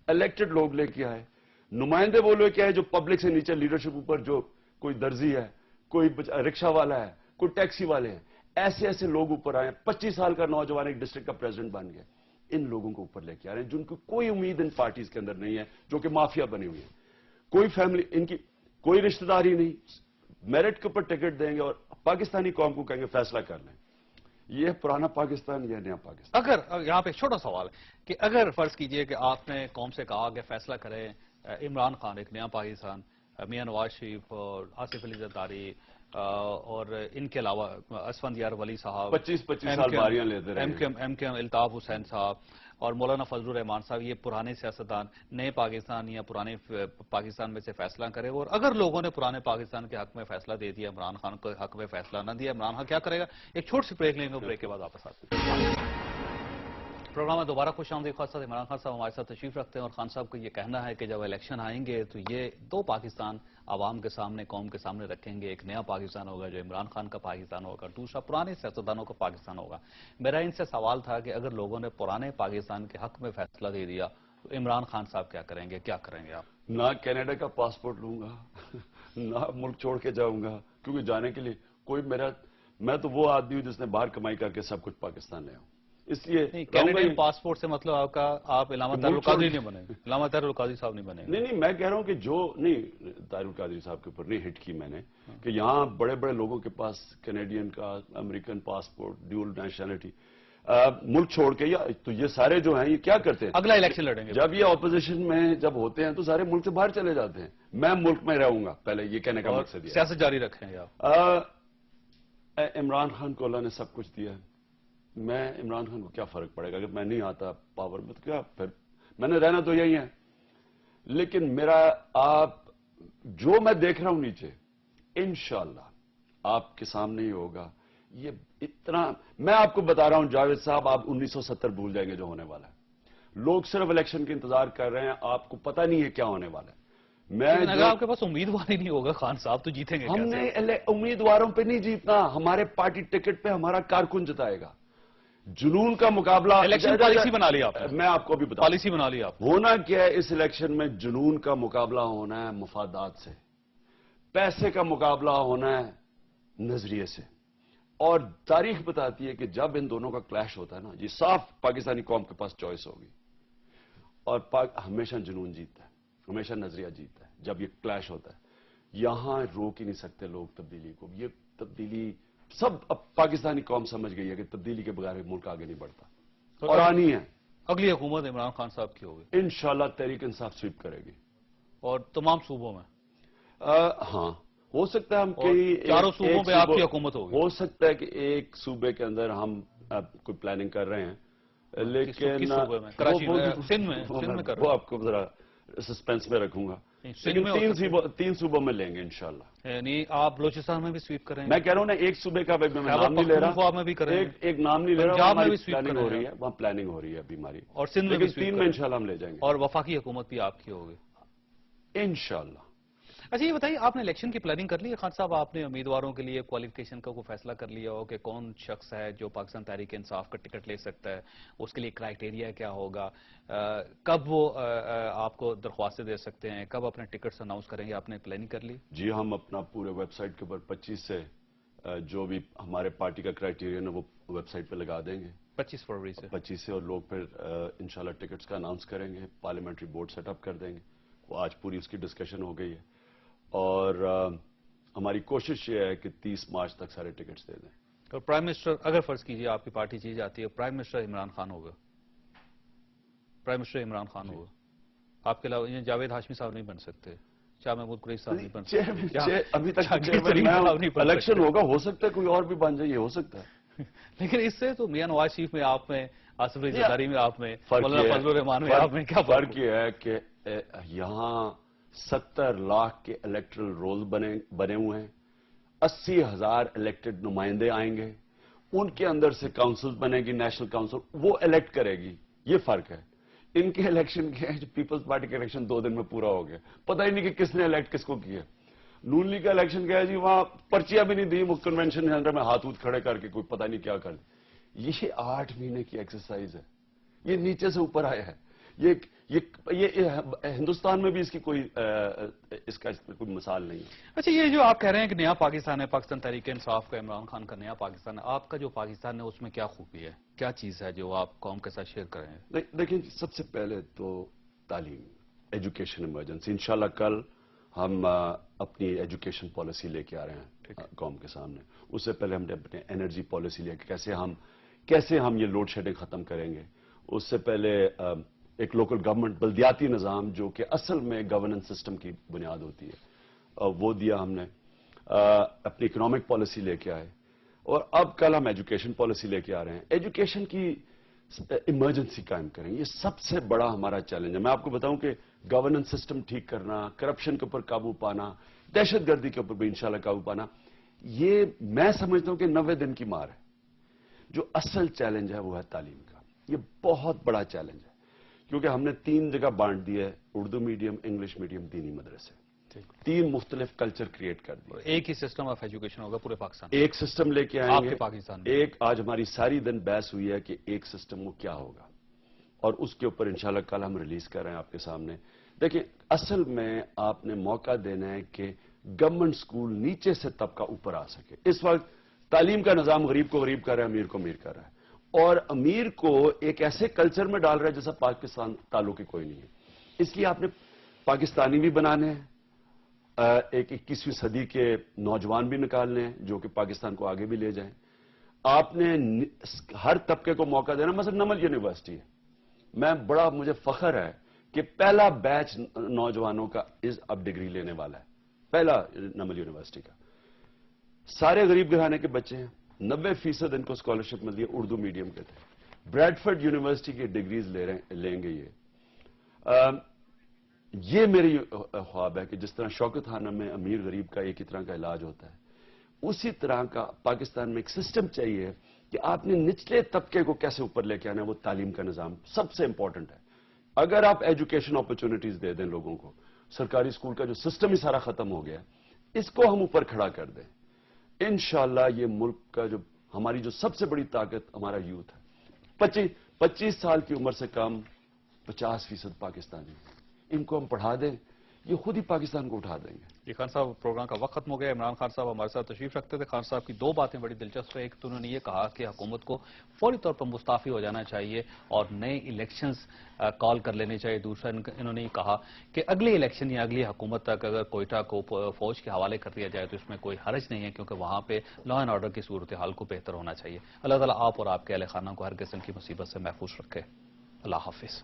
الیکٹڈ لوگ لے کے آئے, نمائندے وہ لوگ کیا ہے جو پبلک سے نیچے لیڈرشپ اوپر, جو کوئی درزی ہے, کوئی رکشہ والا ہے, کوئی ٹیکسی والے ہیں, ایسے ایسے لوگ اوپر آئے. 25 سال کا نوجوان ایک ڈسٹرکٹ کا پریزیڈنٹ بن گیا. ان لوگوں کو اوپر لے کے آ رہے ہیں جن کو کوئی امید ان پارٹیز کے اندر نہیں ہے, جو کہ مافیا بنی ہوئی ہے, کوئی فیملی ان کی کوئی رشتہ داری نہیں, میرٹ کے اوپر ٹکٹ دیں گے اور پاکستانی قوم کو کہیں گے فیصلہ کر لیں. یہ پرانا پاکستان, یہ نیا پاکستان. اگر یہاں پہ ایک چھوٹا سوال ہے کہ اگر فرض کیجئے کہ آپ نے قوم سے کہا کہ فیصلہ کریں, عمران خان ایک نیا پاکستان, میاں نواز شریف اور آصف علی زرداری اور ان کے علاوہ اسفندیار ولی صاحب, 25 سال باریاں لیتے رہے ہیں, ایم کے الطاف حسین صاحب اور مولانا فضل الرحمان صاحب, یہ پرانے سیاستدان نئے پاکستان یا پرانے پاکستان میں سے فیصلہ کرے, اور اگر لوگوں نے پرانے پاکستان کے حق میں فیصلہ دے دیا, عمران خان کو حق میں فیصلہ نہ دیا, عمران خان کیا کرے گا؟ ایک چھوٹی سی بریک لیں گے, بریک کے بعد واپس آتے ہیں. پروگرام میں دوبارہ خوش آمدید. خان صاحب, عمران خان صاحب ہمارے ساتھ تشریف رکھتے ہیں اور خان صاحب کو یہ کہنا ہے کہ جب الیکشن آئیں گے تو یہ 2 پاکستان عوام کے سامنے, قوم کے سامنے رکھیں گے. ایک نیا پاکستان ہوگا جو عمران خان کا پاکستان ہوگا, دوسرا پرانے سیاستدانوں کا پاکستان ہوگا. میرا ان سے سوال تھا کہ اگر لوگوں نے پرانے پاکستان کے حق میں فیصلہ دے دیا تو عمران خان صاحب کیا کریں گے, کیا کریں گے آپ؟ نہ کینیڈا کا پاسپورٹ لوں گا, نہ ملک چھوڑ کے جاؤں گا, کیونکہ جانے کے لیے کوئی میں تو وہ آدمی ہوں جس نے باہر کمائی کر کے سب کچھ پاکستان لے آؤں. اس لیے کینیڈین پاسپورٹ سے مطلب آپ کا, آپ علامہ طاہر القادری نہیں بنے, علامہ طاہر القادری صاحب نہیں بنے. نہیں, میں کہہ رہا ہوں کہ جو نہیں, طاہر القادری صاحب کے اوپر نہیں ہٹ کی میں نے, کہ یہاں بڑے بڑے لوگوں کے پاس کینیڈین کا, امریکن پاسپورٹ, ڈیول نیشنلٹی, ملک چھوڑ کے, یا تو یہ سارے جو ہیں یہ کیا کرتے ہیں؟ اگلا الیکشن لڑیں گے. جب یہ اپوزیشن میں جب ہوتے ہیں تو سارے ملک سے باہر چلے جاتے ہیں. میں ملک میں رہوں گا, پہلے یہ کہنے کا مقصد ہے. سیاست جاری رکھیں گے آپ؟ عمران خان کو اللہ نے سب کچھ دیا ہے. میں عمران خان کو کیا فرق پڑے گا اگر میں نہیں آتا پاور میں, تو کیا پھر میں نے رہنا تو یہی ہے. لیکن میرا آپ جو میں دیکھ رہا ہوں نیچے, انشاءاللہ آپ کے سامنے ہی ہوگا. یہ اتنا میں آپ کو بتا رہا ہوں جاوید صاحب, آپ 1970 بھول جائیں گے جو ہونے والا ہے. لوگ صرف الیکشن کے انتظار کر رہے ہیں, آپ کو پتہ نہیں ہے کیا ہونے والا ہے. اگر آپ کے پاس امیدوار ہی نہیں ہوگا خان صاحب تو جیتیں گے؟ ہم نے امیدواروں پہ نہیں جیتنا, ہمارے پارٹی ٹکٹ پہ ہمارا کارکن جتائے گا. جنون کا مقابلہ, الیکشن پالیسی بنا لی آپ نے, میں آپ کو بھی بتا, پالیسی بنا لی آپ. ہونا کیا ہے اس الیکشن میں؟ جنون کا مقابلہ ہونا ہے مفادات سے, پیسے کا مقابلہ ہونا ہے نظریے سے. اور تاریخ بتاتی ہے کہ جب ان دونوں کا کلیش ہوتا ہے نا, یہ صاف پاکستانی قوم کے پاس چوائس ہوگی, اور ہمیشہ جنون جیتتا ہے, ہمیشہ نظریہ جیتتا ہے. جب یہ کلیش ہوتا ہے یہاں روک ہی نہیں سکتے لوگ تبدیلی کو. یہ تبدیلی سب اب پاکستانی قوم سمجھ گئی ہے کہ تبدیلی کے بغیر ملک آگے نہیں بڑھتا, اور آنی ہے. اگلی حکومت عمران خان صاحب کی ہوگی انشاءاللہ, تحریک انصاف سویپ کرے گی, اور تمام صوبوں میں. ہاں, ہو سکتا ہے ہم چاروں صوبوں پہ آپ کی حکومت ہوگی. ہو سکتا ہے کہ ایک صوبے کے اندر ہم کوئی پلاننگ کر رہے ہیں, لیکن کراچی میں, سندھ میں کر رہے ہیں. وہ آپ کو ذرا سسپینس میں رکھوں گا. لیکن 3 صوبوں میں لیں گے انشاءاللہ. یعنی آپ بلوچستان میں بھی سویپ کریں گے؟ میں کہہ رہا ہوں نا, ایک صوبے کا میں نام نہیں لے رہا, میں بھی کریں گے, ایک نام نہیں لے رہا, پنجاب میں بھی سویپ پلاننگ ہو رہی ہے, وہاں پلاننگ ہو رہی ہے ابھی ہماری, اور سندھ میں بھی 3 میں انشاءاللہ ہم لے جائیں گے. اور وفاقی حکومت بھی آپ کی ہوگی انشاءاللہ. اچھا یہ بتائیے, آپ نے الیکشن کی پلاننگ کر لی ہے خان صاحب؟ آپ نے امیدواروں کے لیے کوالیفیکیشن کا کوئی فیصلہ کر لیا ہو کہ کون شخص ہے جو پاکستان تحریک انصاف کا ٹکٹ لے سکتا ہے, اس کے لیے کرائیٹیریا کیا ہوگا, کب وہ آپ کو درخواستیں دے سکتے ہیں, کب اپنے ٹکٹس اناؤنس کریں گے؟ آپ نے پلاننگ کر لی؟ جی, ہم اپنا پورے ویب سائٹ کے اوپر 25 سے جو بھی ہمارے پارٹی کا کرائیٹیریا ہے وہ ویب سائٹ پہ لگا دیں گے 25 فروری سے. 25 سے, اور لوگ پھر انشاءاللہ ٹکٹس کا اناؤنس کریں گے, پارلیمنٹری بورڈ سیٹ اپ کر دیں گے. وہ آج پوری اس کی ڈسکشن ہو گئی ہے, اور ہماری کوشش یہ ہے کہ 30 مارچ تک سارے ٹکٹس دے دیں. اور پرائم منسٹر اگر فرض کیجئے آپ کی پارٹی چیز جاتی ہے, پرائم منسٹر عمران خان ہوگا, پرائم منسٹر عمران خان ہوگا, آپ کے علاوہ جاوید ہاشمی صاحب نہیں بن سکتے, شاہ محمود قریشی صاحب نہیں بن سکتے, ابھی تک الیکشن ہوگا, ہو سکتا ہے کوئی اور بھی بن جائے, یہ ہو سکتا ہے. لیکن اس سے تو میاں نواز شریف میں آپ میں, آصف علی زرداری میں آپ میں, مولانا فضل الرحمان میں آپ میں, کیا فرق یہ ہے کہ یہاں 70 لاکھ کے الیکٹرل رول بنے ہوئے ہیں, 80,000 الیکٹڈ نمائندے آئیں گے, ان کے اندر سے کاؤنسل بنے گی, نیشنل کاؤنسل, وہ الیکٹ کرے گی یہ فرق ہے. ان کے الیکشن کے ہیں جو پیپلز پارٹی کے الیکشن 2 دن میں پورا ہو گیا, پتہ ہی نہیں کہ کس نے الیکٹ کس کو کیا. نون لیگ کا الیکشن کیا ہے جی, وہاں پرچیاں بھی نہیں دی, وہ کنونشن سینٹر میں ہاتھ کھڑے کر کے کوئی پتہ نہیں کیا کر. یہ 8 مہینے کی ایکسرسائز ہے, یہ نیچے سے اوپر آیا ہے. یہ ہندوستان میں بھی اس کی کوئی کوئی مثال نہیں ہے. اچھا, یہ جو آپ کہہ رہے ہیں کہ نیا پاکستان ہے, پاکستان تحریک انصاف کا, عمران خان کا نیا پاکستان ہے, آپ کا جو پاکستان ہے اس میں کیا خوبی ہے, کیا چیز ہے جو آپ قوم کے ساتھ شیئر کر رہے ہیں؟ دیکھیں, سب سے پہلے تو تعلیم, ایجوکیشن ایمرجنسی. انشاءاللہ کل ہم اپنی ایجوکیشن پالیسی لے کے آ رہے ہیں قوم کے سامنے. اس سے پہلے ہم نے اپنے انرجی پالیسی لے کے کیسے ہم یہ لوڈ شیڈنگ ختم کریں گے. اس سے پہلے ایک لوکل گورنمنٹ بلدیاتی نظام جو کہ اصل میں گورننس سسٹم کی بنیاد ہوتی ہے, وہ دیا ہم نے. اپنی اکنامک پالیسی لے کے آئے, اور اب کل ہم ایجوکیشن پالیسی لے کے آ رہے ہیں. ایجوکیشن کی ایمرجنسی قائم کریں, یہ سب سے بڑا ہمارا چیلنج ہے. میں آپ کو بتاؤں کہ گورننس سسٹم ٹھیک کرنا, کرپشن کے اوپر قابو پانا, دہشت گردی کے اوپر بھی انشاءاللہ قابو پانا, یہ میں سمجھتا ہوں کہ 90 دن کی مار ہے. جو اصل چیلنج ہے وہ ہے تعلیم کا. یہ بہت بڑا چیلنج ہے, کیونکہ ہم نے 3 جگہ بانٹ دیا ہے, اردو میڈیم, انگلش میڈیم, دینی مدرسے. 3 مختلف کلچر کریٹ کر دیے. ایک ہی سسٹم آف ایجوکیشن ہوگا پورے پاکستان میں. ایک سسٹم لے کے آئیں آپ گے کے پاکستان میں. ایک آج ہماری ساری دن بحث ہوئی ہے کہ ایک سسٹم وہ کیا ہوگا, اور اس کے اوپر انشاءاللہ کل ہم ریلیز کر رہے ہیں آپ کے سامنے. دیکھیں, اصل میں آپ نے موقع دینا ہے کہ گورنمنٹ سکول نیچے سے طبقہ اوپر آ سکے. اس وقت تعلیم کا نظام غریب کو غریب کر رہا ہے, امیر کو امیر کر رہا ہے, اور امیر کو ایک ایسے کلچر میں ڈال رہا ہے جیسا پاکستان تعلق ہی کوئی نہیں ہے. اس لیے آپ نے پاکستانی بھی بنانے ہیں, ایک 21ویں صدی کے نوجوان بھی نکالنے ہیں جو کہ پاکستان کو آگے بھی لے جائیں. آپ نے ہر طبقے کو موقع دینا. مثلا نمل یونیورسٹی ہے, مجھے فخر ہے کہ پہلا بیچ نوجوانوں کا اب ڈگری لینے والا ہے, پہلا نمل یونیورسٹی کا. سارے غریب گھرانے کے بچے ہیں, 90% ان کو اسکالرشپ ملتی ہے, اردو میڈیم کے تھے. بریڈفرڈ یونیورسٹی کی ڈگریز لیں گے. یہ میری خواب ہے کہ جس طرح شوکت خانہ میں امیر غریب کا ایک ہی طرح کا علاج ہوتا ہے, اسی طرح کا پاکستان میں ایک سسٹم چاہیے کہ آپ نے نچلے طبقے کو کیسے اوپر لے کے آنا ہے. وہ تعلیم کا نظام سب سے امپورٹنٹ ہے. اگر آپ ایجوکیشن اپرچونٹیز دے دیں لوگوں کو, سرکاری اسکول کا جو سسٹم ہی سارا ختم ہو گیا, اس کو ہم اوپر کھڑا کر دیں, انشاءاللہ یہ ملک کا ہماری جو سب سے بڑی طاقت ہمارا یوتھ ہے. 25 سال کی عمر سے کم 50% پاکستانی, ان کو ہم پڑھا دیں, یہ خود ہی پاکستان کو اٹھا دیں گے. جی خان صاحب, پروگرام کا وقت ختم ہو گیا. عمران خان صاحب ہمارے ساتھ تشریف رکھتے تھے. خان صاحب کی 2 باتیں بڑی دلچسپ ہیں. ایک تو انہوں نے یہ کہا کہ حکومت کو فوری طور پر مستعفی ہو جانا چاہیے اور نئے الیکشنز کال کر لینے چاہیے. دوسرا انہوں نے یہ کہا کہ اگلے الیکشن یا اگلی حکومت تک اگر کوئٹہ کو فوج کے حوالے کر دیا جائے تو اس میں کوئی حرج نہیں ہے, کیونکہ وہاں پہ لا اینڈ آرڈر کی صورتحال کو بہتر ہونا چاہیے. اللہ تعالیٰ آپ اور آپ کے اہل خانہ کو ہر قسم کی مصیبت سے محفوظ رکھے. اللہ حافظ.